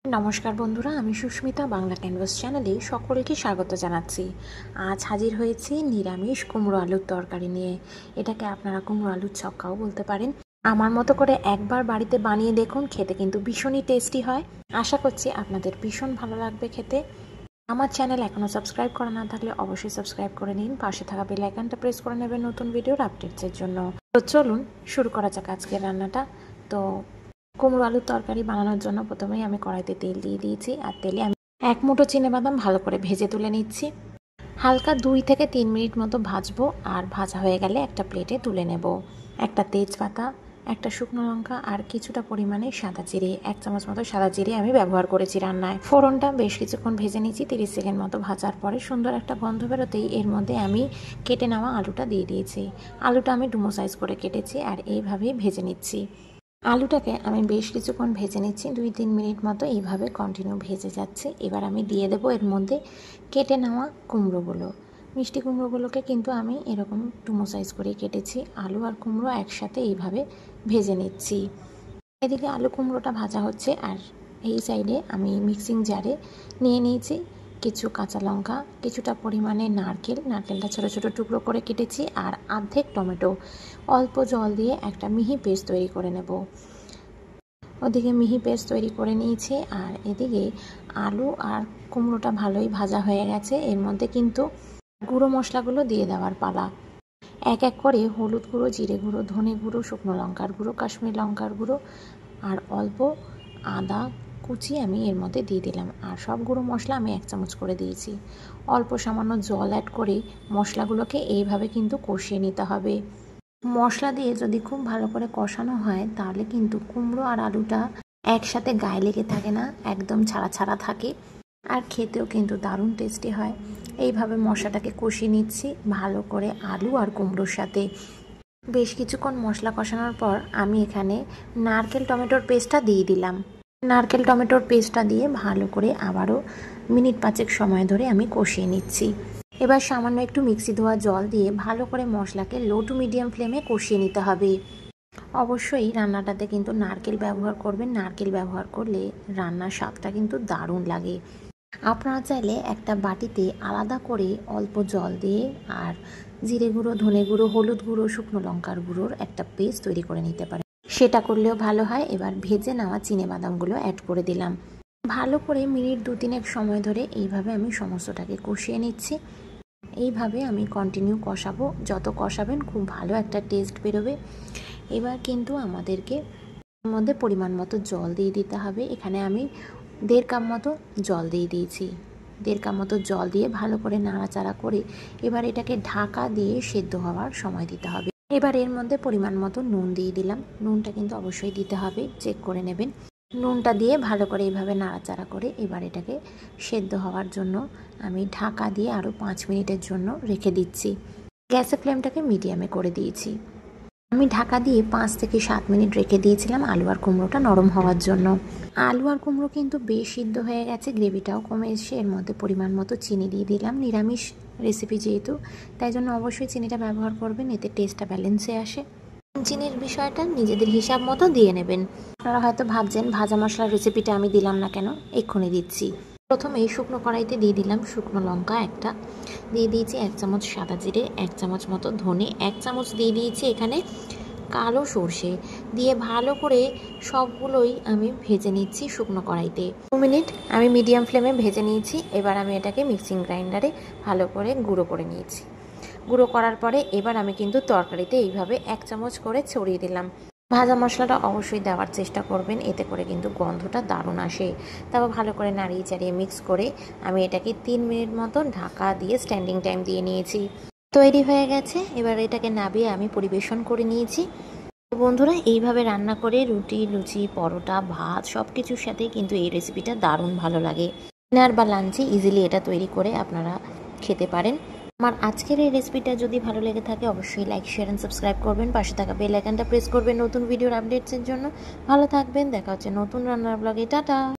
नमस्कार बंधुरा आमी सुष्मिता बांगला कैनभास चैनेले सकलके स्वागत जानाच्छि। आज हाजिर हयेछि निरामिष कुमड़ो आलुर तरकारी निये। एटाके आपनारा कुमड़ो आलुर छक्काओ बोलते पारेन। आमार मतो करे एकबार बाड़ीते बानिये देखुन, खेते किन्तु भीषणই टेस्टी हय। आशा करछि आपनादेर भीषण भालो लागबे खेते। আমার চ্যানেল এখনো সাবস্ক্রাইব করা না থাকলে অবশ্যই সাবস্ক্রাইব করে নিন, পাশে থাকা বেল আইকনটা প্রেস করে নেবেন নতুন ভিডিওর আপডেটসের জন্য। তো চলুন শুরু করা যাক আজকের রান্নাটা। তো কুমড়ো আলুর তরকারি বানানোর জন্য প্রথমেই আমি কড়াইতে তেল দিয়ে দিয়েছি, আর তেলে আমি এক মুঠো চিনেবাদাম ভালো করে ভেজে তুলে নিচ্ছি। হালকা 2 থেকে 3 মিনিট মতো ভাজবো, আর ভাজা হয়ে গেলে একটা প্লেটে তুলে নেব। একটা তেজপাতা, একটা শুকনো লঙ্কা আর কিছুটা পরিমাণে সাদা জিরে, 1 চামচ মতো সাদা জিরে আমি ব্যবহার করেছি রান্নায়। ফোড়নটা বেশ কিছুক্ষণ ভেজে নিয়েছি। 30 সেকেন্ড মতো ভাজার পরে সুন্দর একটা গন্ধ বেরোতেই এর মধ্যে আমি কেটে নেওয়া আলুটা দিয়ে দিয়েছি। আলুটা আমি ডুমো সাইজ করে কেটেছি আর এইভাবেই ভেজে নিচ্ছি। আলুটাকে আমি বেশ কিছুক্ষণ ভেজে নিচ্ছি, 2-3 মিনিট মতো এইভাবে কন্টিনিউ ভেজে যাচ্ছে। এবার আমি দিয়ে দেবো এর মধ্যে কেটে নেওয়া কুমড়োগুলো। মিষ্টি কুমড়োগুলোকে কিন্তু আমি এরকম ডুমো সাইজ করে কেটেছি। আলু আর কুমড়ো একসাথে এইভাবে ভেজে নিচ্ছি। এদিকে আলু কুমড়োটা ভাজা হচ্ছে, আর এই সাইডে আমি মিক্সিং জারে নিয়ে নিয়েছি কিছু কাঁচা লঙ্কা, কিছুটা পরিমাণে নারকেলটা ছোটো ছোটো টুকরো করে কেটেছি, আর অর্ধেক টমেটো। অল্প জল দিয়ে একটা মিহি পেস্ট তৈরি করে নেব। ওদিকে মিহি পেস্ট তৈরি করে নিয়েছি, আর এদিকে আলু আর কুমড়োটা ভালোই ভাজা হয়ে গেছে। এর মধ্যে কিন্তু গুঁড়ো মশলাগুলো দিয়ে দেওয়ার পালা। এক এক করে হলুদ গুঁড়ো, জিরে গুঁড়ো, ধনে গুঁড়ো, শুকনো লঙ্কার গুঁড়ো, কাশ্মীরি লঙ্কার গুঁড়ো আর অল্প আদা কুচি আমি এর মধ্যে দিয়ে দিলাম। আর সব গুঁড়ো মশলা আমি 1 চামচ করে দিয়েছি। অল্প সামান্য জল অ্যাড করে মশলাগুলোকে এইভাবে কিন্তু কষিয়ে নিতে হবে। মশলা দিয়ে যদি খুব ভালো করে কষানো হয় তাহলে কিন্তু কুমড়ো আর আলুটা একসাথে গায়ে লেগে থাকে না, একদম ছাড়া ছাড়া থাকে, আর খেতেও কিন্তু দারুণ টেস্টি হয়। এইভাবে মশলাটাকে কষিয়ে নিচ্ছি ভালো করে আলু আর কুমড়োর সাথে। বেশ কিছুক্ষণ মশলা কষানোর পর আমি এখানে নারকেল টমেটোর পেস্টটা দিয়ে দিলাম। নারকেল টমেটোর পেস্টটা দিয়ে ভালো করে আবারও মিনিট 5 সময় ধরে আমি কষিয়ে নিচ্ছি। এবার সামান্য একটু মিক্সি ধোয়া জল দিয়ে ভালো করে মশলাকে লো টু মিডিয়াম ফ্লেমে কষিয়ে নিতে হবে। অবশ্যই রান্নাটাতে কিন্তু নারকেল ব্যবহার করবেন। নারকেল ব্যবহার করলে রান্নার স্বাদটা কিন্তু দারুণ লাগে। আপনারা চাইলে একটা বাটিতে আলাদা করে অল্প জল দিয়ে আর জিরে গুঁড়ো, ধনে গুঁড়ো, হলুদ গুঁড়ো, শুকনো লঙ্কার গুঁড়োর একটা পেস্ট তৈরি করে নিতে পারেন, সেটা করলেও ভালো হয়। এবার ভেজে নেওয়া চিনেবাদামগুলো অ্যাড করে দিলাম। ভালো করে মিনিট 2-3 সময় ধরে এইভাবে আমি সমস্তটাকে কষিয়ে নিচ্ছি। এইভাবে আমি কন্টিনিউ কষাবো। যত কষাবেন খুব ভালো একটা টেস্ট বেরোবে। এবার কিন্তু আমাদেরকে এর মধ্যে পরিমাণ মতো জল দিয়ে দিতে হবে। এখানে আমি 1.5 কাপ মতো জল দিয়ে দিয়েছি। 1.5 কাপ মতো জল দিয়ে ভালো করে নাড়াচাড়া করে এবার এটাকে ঢাকা দিয়ে সেদ্ধ হওয়ার সময় দিতে হবে। এবার এর মধ্যে পরিমাণ মতো নুন দিয়ে দিলাম। নুনটা কিন্তু অবশ্যই দিতে হবে, চেক করে নেবেন। নুনটা দিয়ে ভালো করে এইভাবে নাড়াচাড়া করে এবার এটাকে সেদ্ধ হওয়ার জন্য আমি ঢাকা দিয়ে আরও 5 মিনিটের জন্য রেখে দিচ্ছি। গ্যাসের ফ্লেমটাকে মিডিয়ামে করে দিয়েছি। আমি ঢাকা দিয়ে 5 থেকে 7 মিনিট রেখে দিয়েছিলাম আলু আর কুমড়োটা নরম হওয়ার জন্য। আলু আর কুমড়ো কিন্তু বেশ সিদ্ধ হয়ে গেছে, গ্রেভিটাও কমে এসে এর মধ্যে পরিমাণ মতো চিনি দিয়ে দিলাম। নিরামিষ রেসিপি যেহেতু, তাই জন্য অবশ্যই চিনিটা ব্যবহার করবেন, এতে টেস্টটা ব্যালেন্সে আসে। চিনির বিষয়টা নিজেদের হিসাব মতো দিয়ে নেবেন। আপনারা হয়তো ভাবছেন ভাজা মশলার রেসিপিটা আমি দিলাম না কেন, এক্ষুনি দিচ্ছি। প্রথমে শুকনো কড়াইতে দিয়ে দিলাম শুকনো লঙ্কা একটা, দিয়ে দিয়েছি 1 চামচ সাদা জিরে, 1 চামচ মতো ধনে, 1 চামচ দিয়ে দিয়েছি এখানে কালো সর্ষে, দিয়ে ভালো করে সবগুলোই আমি ভেজে নিচ্ছি শুকনো কড়াইতে। 2 মিনিট আমি মিডিয়াম ফ্লেমে ভেজে নিয়েছি। এবার আমি এটাকে মিক্সিং গ্রাইন্ডারে ভালো করে গুঁড়ো করে নিয়েছি। গুঁড়ো করার পরে এবার আমি কিন্তু তরকারিতে এইভাবে 1 চামচ করে ছড়িয়ে দিলাম। ভাজা মশলাটা অবশ্যই দেওয়ার চেষ্টা করবেন, এতে করে কিন্তু গন্ধটা দারুণ আসে। তারপর ভালো করে নাড়িয়ে চাড়িয়ে মিক্স করে আমি এটাকে 3 মিনিট মতো ঢাকা দিয়ে স্ট্যান্ডিং টাইম দিয়ে নিয়েছি। তৈরি হয়ে গেছে। এবার এটাকে নামিয়ে আমি পরিবেশন করে নিয়েছি। বন্ধুরা, এইভাবে রান্না করে রুটি, লুচি, পরোটা, ভাত সব কিছুর সাথেই কিন্তু এই রেসিপিটা দারুণ ভালো লাগে। ডিনার বা লাঞ্চে ইজিলি এটা তৈরি করে আপনারা খেতে পারেন। আমার আজকের এই রেসিপিটা যদি ভালো লেগে থাকে অবশ্যই লাইক, শেয়ার এন্ড সাবস্ক্রাইব করবেন। পাশে থাকা বেল আইকনটা প্রেস করবেন নতুন ভিডিওর আপডেটসের জন্য। ভালো থাকবেন, দেখা হচ্ছে নতুন রান্নার ব্লগে। টাটা।